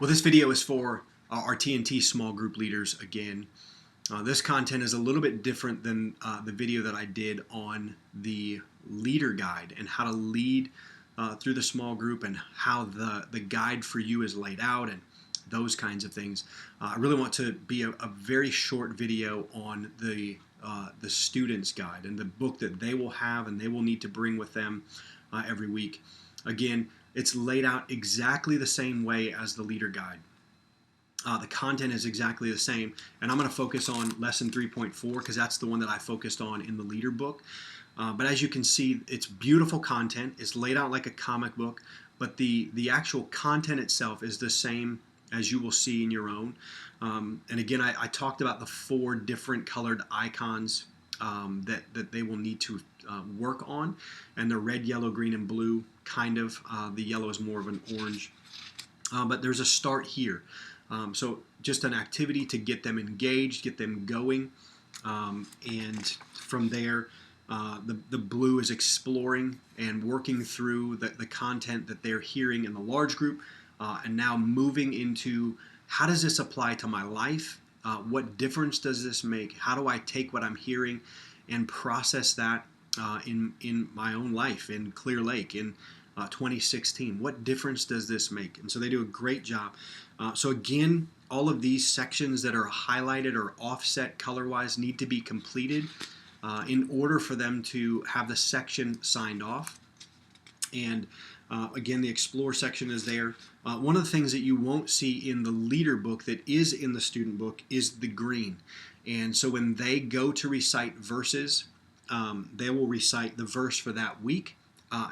Well, this video is for our T&T small group leaders again. This content is a little bit different than the video that I did on the leader guide and how to lead through the small group and how the guide for you is laid out and those kinds of things. I really want to be a very short video on the student's guide and the book that they will have and they will need to bring with them every week. Again, it's laid out exactly the same way as the leader guide. The content is exactly the same, and I'm going to focus on lesson 3.4 because that's the one that I focused on in the leader book. But as you can see, it's beautiful content. It's laid out like a comic book, but the actual content itself is the same as you will see in your own. And again, I talked about the 4 different colored icons that they will need to work on, and the red, yellow, green, and blue kind of. The yellow is more of an orange. But there's a start here. So just an activity to get them engaged, get them going, and from there the blue is exploring and working through the content that they're hearing in the large group, and now moving into how does this apply to my life? What difference does this make? How do I take what I'm hearing and process that in my own life in Clear Lake in 2016? What difference does this make? And so they do a great job. So again, all of these sections that are highlighted or offset color-wise need to be completed in order for them to have the section signed off. And again, the Explore section is there. One of the things that you won't see in the leader book that is in the student book is the green. And so when they go to recite verses, they will recite the verse for that week,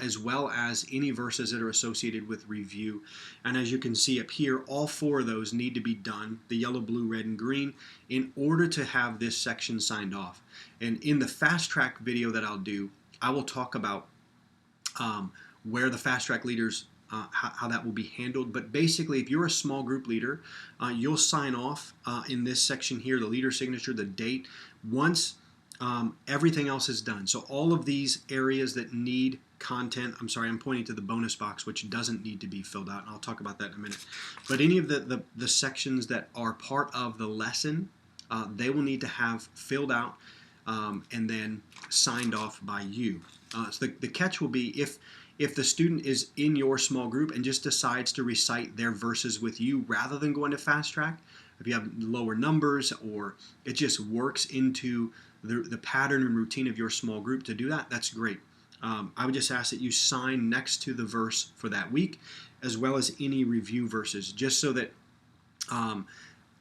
as well as any verses that are associated with review. And as you can see up here, all 4 of those need to be done, the yellow, blue, red, and green, in order to have this section signed off. And in the fast track video that I'll do, I will talk about where the fast track leaders, how that will be handled. But basically, if you're a small group leader, you'll sign off in this section here, the leader signature, the date, once everything else is done. So all of these areas that need content, I'm sorry, I'm pointing to the bonus box, which doesn't need to be filled out, and I'll talk about that in a minute. But any of the sections that are part of the lesson, they will need to have filled out and then signed off by you. So the catch will be if the student is in your small group and just decides to recite their verses with you rather than going to fast track, if you have lower numbers or it just works into the pattern and routine of your small group to do that, that's great. I would just ask that you sign next to the verse for that week, as well as any review verses, just so that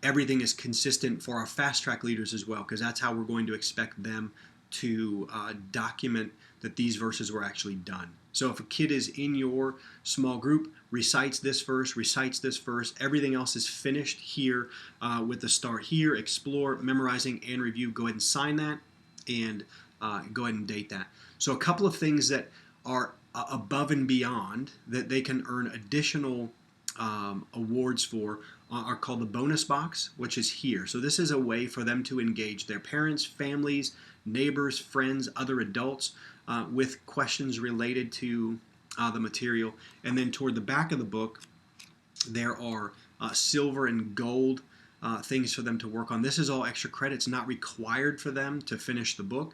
everything is consistent for our fast track leaders as well, because that's how we're going to expect them to document that these verses were actually done. So if a kid is in your small group, recites this verse, everything else is finished here with the start here, explore, memorizing, and review. Go ahead and sign that and go ahead and date that. So a couple of things that are above and beyond that they can earn additional awards for are called the bonus box, which is here. So this is a way for them to engage their parents, families, neighbors, friends, other adults with questions related to the material. And then toward the back of the book, there are silver and gold things for them to work on. This is all extra credits, not required for them to finish the book.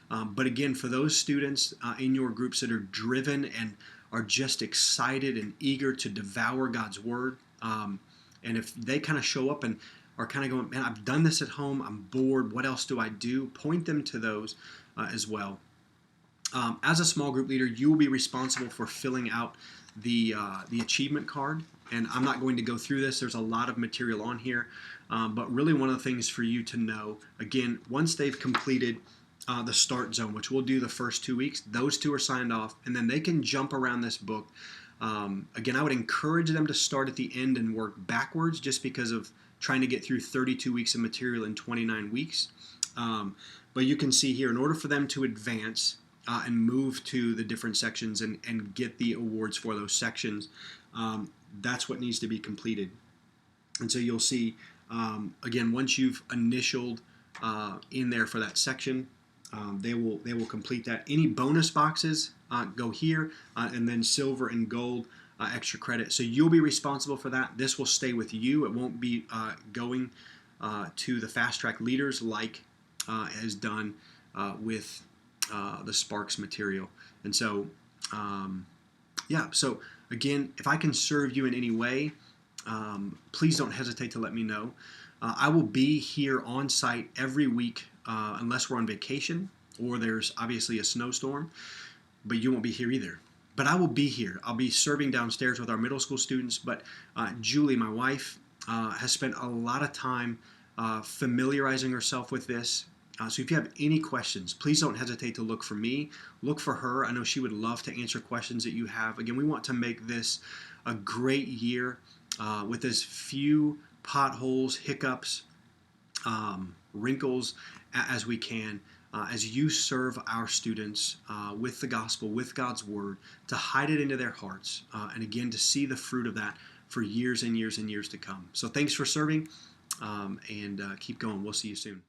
But again, for those students in your groups that are driven and are just excited and eager to devour God's Word, and if they kind of show up and are kind of going, man, I've done this at home, I'm bored, what else do I do? Point them to those as well. As a small group leader, you will be responsible for filling out the achievement card. And I'm not going to go through this. There's a lot of material on here. But really one of the things for you to know, again, once they've completed the start zone, which we'll do the first 2 weeks, those 2 are signed off, and then they can jump around this book. Again, I would encourage them to start at the end and work backwards just because of trying to get through 32 weeks of material in 29 weeks. But you can see here, in order for them to advance and move to the different sections and get the awards for those sections, that's what needs to be completed. And so you'll see, again, once you've initialed in there for that section, they will complete that. Any bonus boxes go here, and then silver and gold extra credit. So you'll be responsible for that. This will stay with you. It won't be going to the fast track leaders like is done with the Sparks material. And so, yeah, so again, if I can serve you in any way, please don't hesitate to let me know. I will be here on site every week unless we're on vacation or there's obviously a snowstorm, but you won't be here either. But I will be here. I'll be serving downstairs with our middle school students, but Julie, my wife, has spent a lot of time familiarizing herself with this. So if you have any questions, please don't hesitate to look for me. Look for her. I know she would love to answer questions that you have. Again, we want to make this a great year with as few potholes, hiccups, wrinkles as we can, as you serve our students with the gospel, with God's word, to hide it into their hearts, and again, to see the fruit of that for years and years and years to come. So thanks for serving, and keep going. We'll see you soon.